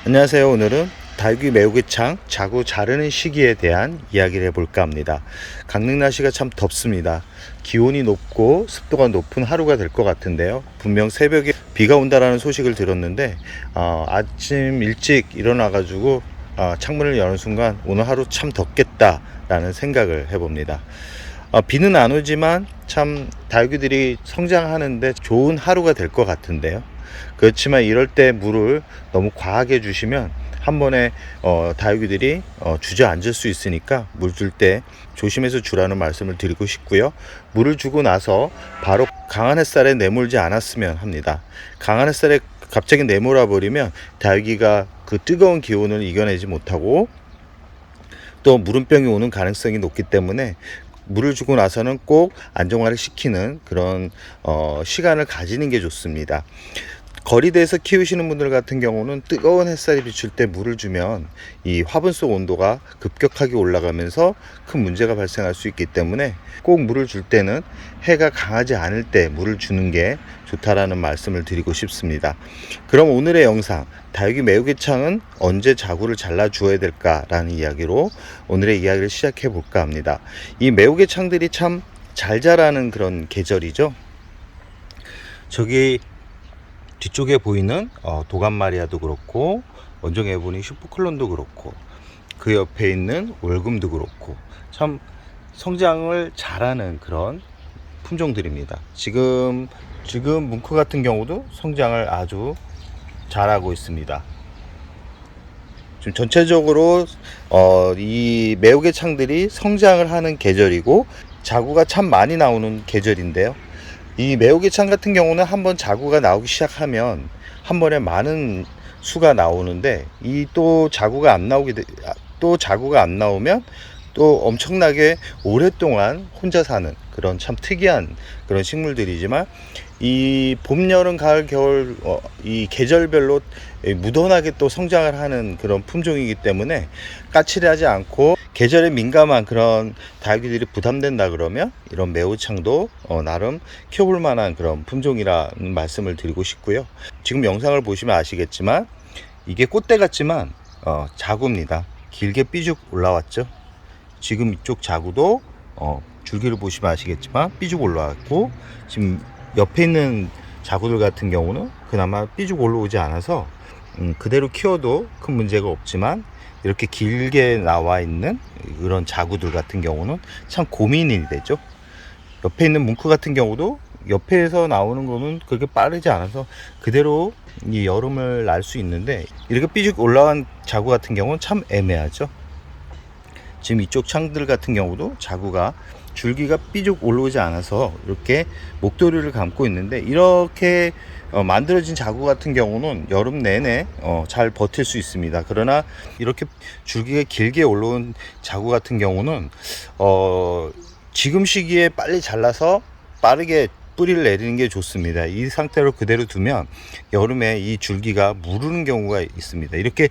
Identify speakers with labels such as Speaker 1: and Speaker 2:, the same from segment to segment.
Speaker 1: 안녕하세요. 오늘은 다육이 매우개창 자구 자르는 시기에 대한 이야기를 해볼까 합니다. 강릉 날씨가 참 덥습니다. 기온이 높고 습도가 높은 하루가 될 것 같은데요. 분명 새벽에 비가 온다라는 소식을 들었는데 아침 일찍 일어나가지고 창문을 여는 순간 오늘 하루 참 덥겠다라는 생각을 해봅니다. 비는 안 오지만 참 다육이들이 성장하는데 좋은 하루가 될 것 같은데요. 그렇지만 이럴 때 물을 너무 과하게 주시면 한 번에 다육이들이 주저앉을 수 있으니까 물 줄 때 조심해서 주라는 말씀을 드리고 싶고요. 물을 주고 나서 바로 강한 햇살에 내몰지 않았으면 합니다. 강한 햇살에 갑자기 내몰아 버리면 다육이가 그 뜨거운 기온을 이겨내지 못하고 또 무름병이 오는 가능성이 높기 때문에 물을 주고 나서는 꼭 안정화를 시키는 그런 시간을 가지는 게 좋습니다. 거리대에서 키우시는 분들 같은 경우는 뜨거운 햇살이 비출 때 물을 주면 이 화분 속 온도가 급격하게 올라가면서 큰 문제가 발생할 수 있기 때문에 꼭 물을 줄 때는 해가 강하지 않을 때 물을 주는 게 좋다라는 말씀을 드리고 싶습니다. 그럼 오늘의 영상 다육이 매우개창은 언제 자구를 잘라 주어야 될까라는 이야기로 오늘의 이야기를 시작해 볼까 합니다. 이 매우개창들이 참 잘 자라는 그런 계절이죠. 저기 뒤쪽에 보이는 도감마리아도 그렇고 원종 에보니 슈퍼클론도 그렇고 그 옆에 있는 월금도 그렇고 참 성장을 잘하는 그런 품종들입니다. 지금 뭉크 같은 경우도 성장을 아주 잘하고 있습니다. 지금 전체적으로 이 매우개창들이 성장을 하는 계절이고 자구가 참 많이 나오는 계절인데요. 이 매우개창 같은 경우는 한번 자구가 나오기 시작하면 한 번에 많은 수가 나오는데 이 또 자구가 안 나오면 또 엄청나게 오랫동안 혼자 사는 그런 참 특이한 그런 식물들이지만 이 봄, 여름, 가을, 겨울 이 계절별로 무던하게 또 성장을 하는 그런 품종이기 때문에 까칠하지 않고 계절에 민감한 그런 다육이들이 부담된다 그러면 이런 매우창도 나름 키워볼 만한 그런 품종이라는 말씀을 드리고 싶고요. 지금 영상을 보시면 아시겠지만 이게 꽃대 같지만 자구입니다. 길게 삐죽 올라왔죠. 지금 이쪽 자구도 줄기를 보시면 아시겠지만 삐죽 올라왔고 지금 옆에 있는 자구들 같은 경우는 그나마 삐죽 올라오지 않아서 그대로 키워도 큰 문제가 없지만 이렇게 길게 나와 있는 이런 자구들 같은 경우는 참 고민이 되죠. 옆에 있는 뭉크 같은 경우도 옆에서 나오는 거는 그렇게 빠르지 않아서 그대로 이 여름을 날 수 있는데 이렇게 삐죽 올라온 자구 같은 경우는 참 애매하죠. 지금 이쪽 창들 같은 경우도 자구가 줄기가 삐죽 올라오지 않아서 이렇게 목도리를 감고 있는데 이렇게 만들어진 자구 같은 경우는 여름 내내 잘 버틸 수 있습니다. 그러나 이렇게 줄기가 길게 올라온 자구 같은 경우는 지금 시기에 빨리 잘라서 빠르게 뿌리를 내리는 게 좋습니다. 이 상태로 그대로 두면 여름에 이 줄기가 무르는 경우가 있습니다. 이렇게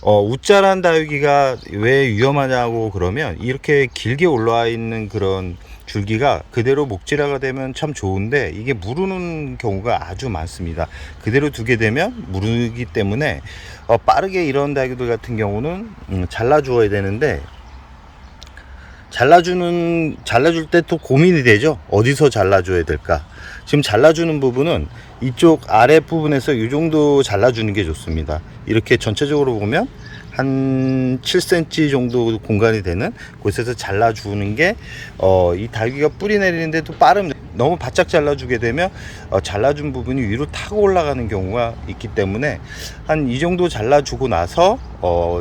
Speaker 1: 웃자란 다육이가 왜 위험하냐고 그러면 이렇게 길게 올라와 있는 그런 줄기가 그대로 목질화가 되면 참 좋은데 이게 무르는 경우가 아주 많습니다. 그대로 두게 되면 무르기 때문에 빠르게 이런 다육이들 같은 경우는 잘라 주어야 되는데 잘라줄 때 또 고민이 되죠. 어디서 잘라줘야 될까? 지금 잘라주는 부분은 이쪽 아래 부분에서 이 정도 잘라주는 게 좋습니다. 이렇게 전체적으로 보면 한 7cm 정도 공간이 되는 곳에서 잘라주는 게 이 다육이가 뿌리 내리는데 도 빠릅니다. 너무 바짝 잘라주게 되면 잘라준 부분이 위로 타고 올라가는 경우가 있기 때문에 한 이 정도 잘라주고 나서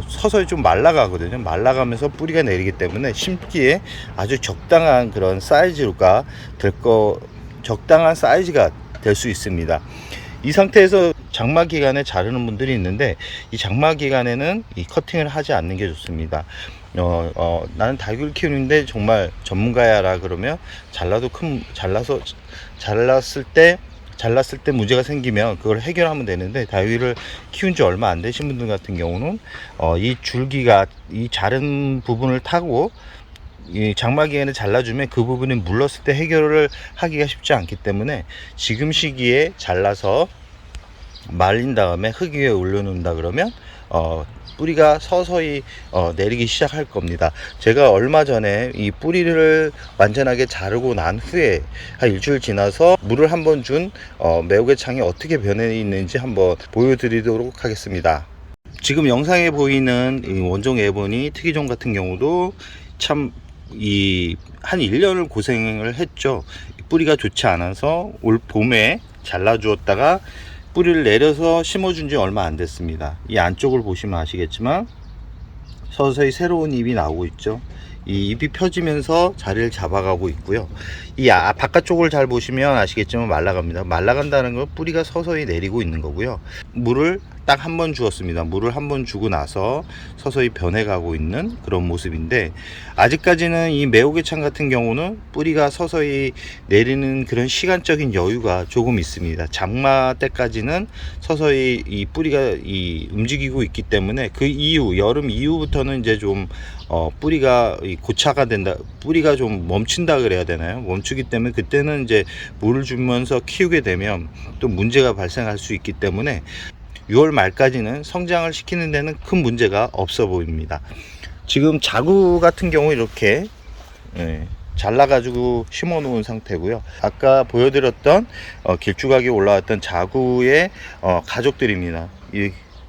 Speaker 1: 서서히 좀 말라가거든요. 말라가면서 뿌리가 내리기 때문에 심기에 아주 적당한 그런 사이즈가 적당한 사이즈가 될 수 있습니다. 이 상태에서 장마 기간에 자르는 분들이 있는데 이 장마 기간에는 이 커팅을 하지 않는 게 좋습니다. 나는 다육이를 키우는데 정말 전문가야라 그러면 잘랐을 때 문제가 생기면 그걸 해결하면 되는데 다육이를 키운 지 얼마 안 되신 분들 같은 경우는 이 줄기가 이 자른 부분을 타고 이 장마기에는 잘라주면 그 부분이 물렀을 때 해결을 하기가 쉽지 않기 때문에 지금 시기에 잘라서 말린 다음에 흙 위에 올려놓는다 그러면 뿌리가 서서히 내리기 시작할 겁니다. 제가 얼마 전에 이 뿌리를 완전하게 자르고 난 후에 한 일주일 지나서 물을 한번 준 매우개창이 어떻게 변해 있는지 한번 보여드리도록 하겠습니다. 지금 영상에 보이는 이 원종 에보니 특이종 같은 경우도 참 한 1년을 고생을 했죠. 뿌리가 좋지 않아서 올 봄에 잘라 주었다가 뿌리를 내려서 심어준 지 얼마 안 됐습니다. 이 안쪽을 보시면 아시겠지만 서서히 새로운 잎이 나오고 있죠. 이 잎이 펴지면서 자리를 잡아가고 있고요. 이 바깥쪽을 잘 보시면 아시겠지만 말라갑니다. 말라간다는 건 뿌리가 서서히 내리고 있는 거고요. 물을 딱 한 번 주었습니다. 물을 한 번 주고 나서 서서히 변해가고 있는 그런 모습인데, 아직까지는 이 매우개창 같은 경우는 뿌리가 서서히 내리는 그런 시간적인 여유가 조금 있습니다. 장마 때까지는 서서히 이 뿌리가 움직이고 있기 때문에 그 이후 여름 이후부터는 이제 좀 뿌리가 고차가 된다, 뿌리가 좀 멈춘다 그래야 되나요? 멈추기 때문에 그때는 이제 물을 주면서 키우게 되면 또 문제가 발생할 수 있기 때문에 6월 말까지는 성장을 시키는 데는 큰 문제가 없어 보입니다. 지금 자구 같은 경우 이렇게 잘라 가지고 심어 놓은 상태고요. 아까 보여드렸던 길쭉하게 올라왔던 자구의 가족들입니다.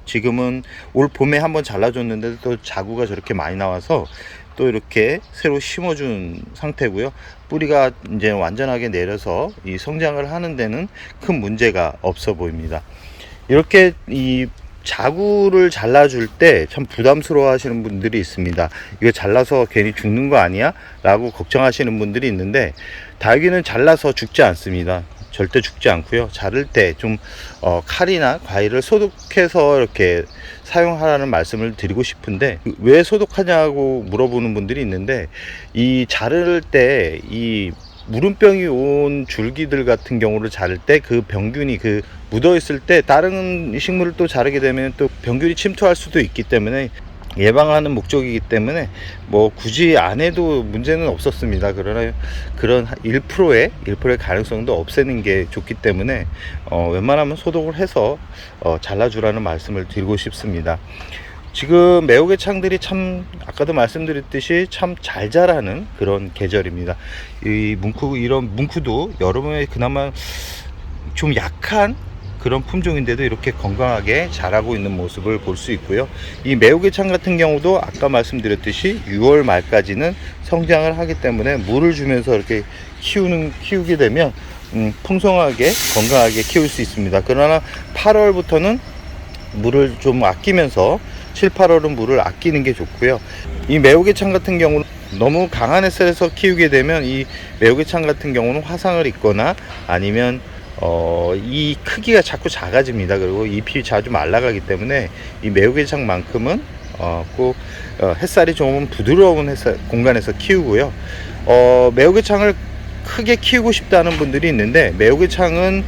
Speaker 1: 지금은 올 봄에 한번 잘라줬는데 또 자구가 저렇게 많이 나와서 또 이렇게 새로 심어준 상태고요. 뿌리가 이제 완전하게 내려서 이 성장을 하는 데는 큰 문제가 없어 보입니다. 이렇게 이 자구를 잘라줄 때 참 부담스러워 하시는 분들이 있습니다. 이거 잘라서 괜히 죽는 거 아니야? 라고 걱정하시는 분들이 있는데, 다육이는 잘라서 죽지 않습니다. 절대 죽지 않고요. 자를 때 좀 칼이나 과일을 소독해서 이렇게 사용하라는 말씀을 드리고 싶은데, 왜 소독하냐고 물어보는 분들이 있는데, 이 자를 때 이 무름병이 온 줄기들 같은 경우를 자를 때 그 병균이 묻어 있을 때 다른 식물을 또 자르게 되면 또 병균이 침투할 수도 있기 때문에 예방하는 목적이기 때문에 뭐 굳이 안 해도 문제는 없었습니다. 그러나 그런 1%의 가능성도 없애는 게 좋기 때문에 웬만하면 소독을 해서 잘라주라는 말씀을 드리고 싶습니다. 지금 매우개창들이 참 아까도 말씀드렸듯이 참 잘 자라는 그런 계절입니다. 이런 뭉크도 여름에 그나마 좀 약한 그런 품종인데도 이렇게 건강하게 자라고 있는 모습을 볼 수 있고요. 이 매우개창 같은 경우도 아까 말씀드렸듯이 6월 말까지는 성장을 하기 때문에 물을 주면서 이렇게 키우게 되면 풍성하게 건강하게 키울 수 있습니다. 그러나 8월부터는 물을 좀 아끼면서 7, 8월은 물을 아끼는 게 좋고요. 이 매우개창 같은 경우는 너무 강한 햇살에서 키우게 되면 이 매우개창 같은 경우는 화상을 입거나 아니면 이 크기가 자꾸 작아집니다. 그리고 잎이 자주 말라가기 때문에 이 매우개창만큼은 꼭 햇살이 좀 부드러운 공간에서 키우고요. 매우개창을 크게 키우고 싶다는 분들이 있는데, 매우개창은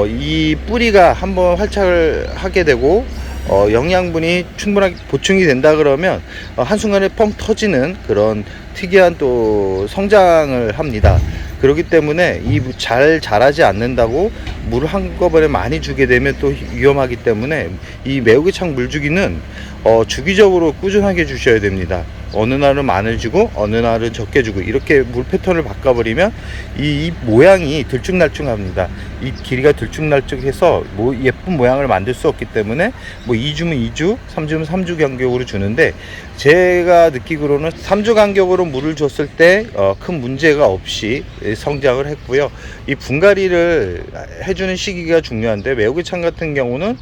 Speaker 1: 이 뿌리가 한번 활착을 하게 되고 영양분이 충분하게 보충이 된다 그러면 한순간에 뻥 터지는 그런 특이한 또 성장을 합니다. 그렇기 때문에 잘 자라지 않는다고 물을 한꺼번에 많이 주게 되면 또 위험하기 때문에 이 매우개창 물주기는 주기적으로 꾸준하게 주셔야 됩니다. 어느 날은 많이 주고 어느 날은 적게 주고 이렇게 물 패턴을 바꿔버리면 이 모양이 들쭉날쭉합니다. 이 길이가 들쭉날쭉해서 예쁜 모양을 만들 수 없기 때문에 2주면 2주, 3주면 3주 간격으로 주는데, 제가 느끼기로는 3주 간격으로 물을 줬을 때 큰 문제가 없이 성장을 했고요. 이 분갈이를 해주는 시기가 중요한데, 매우개창 같은 경우는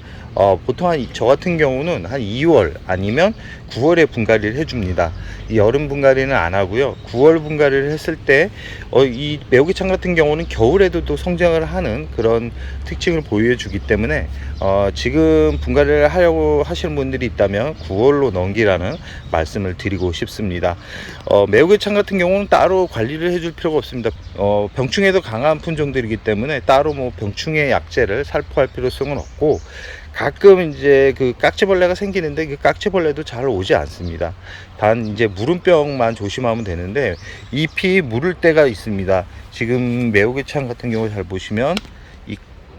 Speaker 1: 보통 저 같은 경우는 한 2월 아니면 9월에 분갈이를 해줍니다. 이 여름 분갈이는 안 하고요. 9월 분갈이를 했을 때 이 매우개창 같은 경우는 겨울에도 또 성장을 하는 그런 특징을 보여 주기 때문에 지금 분갈이를 하려고 하시는 분들이 있다면 9월로 넘기라는 말씀을 드리고 싶습니다. 매우개창 같은 경우는 따로 관리를 해줄 필요가 없습니다. 병충해도 강한 품종들이기 때문에 따로 병충해 약제를 살포할 필요성은 없고, 가끔 이제 깍지벌레가 생기는데 그 깍지벌레도 잘 오지 않습니다. 단 이제 무름병만 조심하면 되는데, 잎이 무를 때가 있습니다. 지금 매우개창 같은 경우 잘 보시면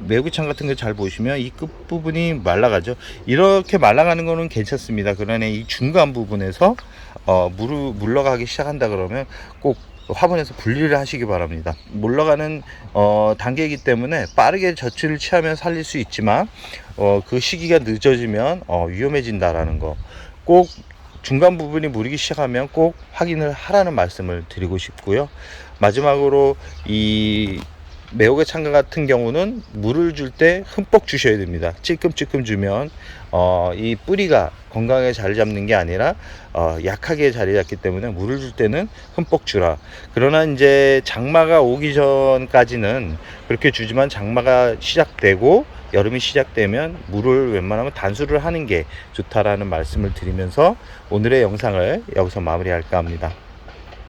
Speaker 1: 매우기창 같은 거 잘 보시면 이 끝부분이 말라가죠. 이렇게 말라가는 거는 괜찮습니다. 그러나 이 중간 부분에서 물러가기 시작한다 그러면 꼭 화분에서 분리를 하시기 바랍니다. 물러가는 단계이기 때문에 빠르게 젖을 취하면 살릴 수 있지만 그 시기가 늦어지면 위험해진다라는 거, 꼭 중간 부분이 무르기 시작하면 꼭 확인을 하라는 말씀을 드리고 싶고요. 마지막으로 이 매혹의 창가 같은 경우는 물을 줄 때 흠뻑 주셔야 됩니다. 찔끔찔끔 주면 이 뿌리가 건강하게 자리 잡는 게 아니라 약하게 자리 잡기 때문에 물을 줄 때는 흠뻑 주라. 그러나 이제 장마가 오기 전까지는 그렇게 주지만 장마가 시작되고 여름이 시작되면 물을 웬만하면 단수를 하는 게 좋다라는 말씀을 드리면서 오늘의 영상을 여기서 마무리할까 합니다.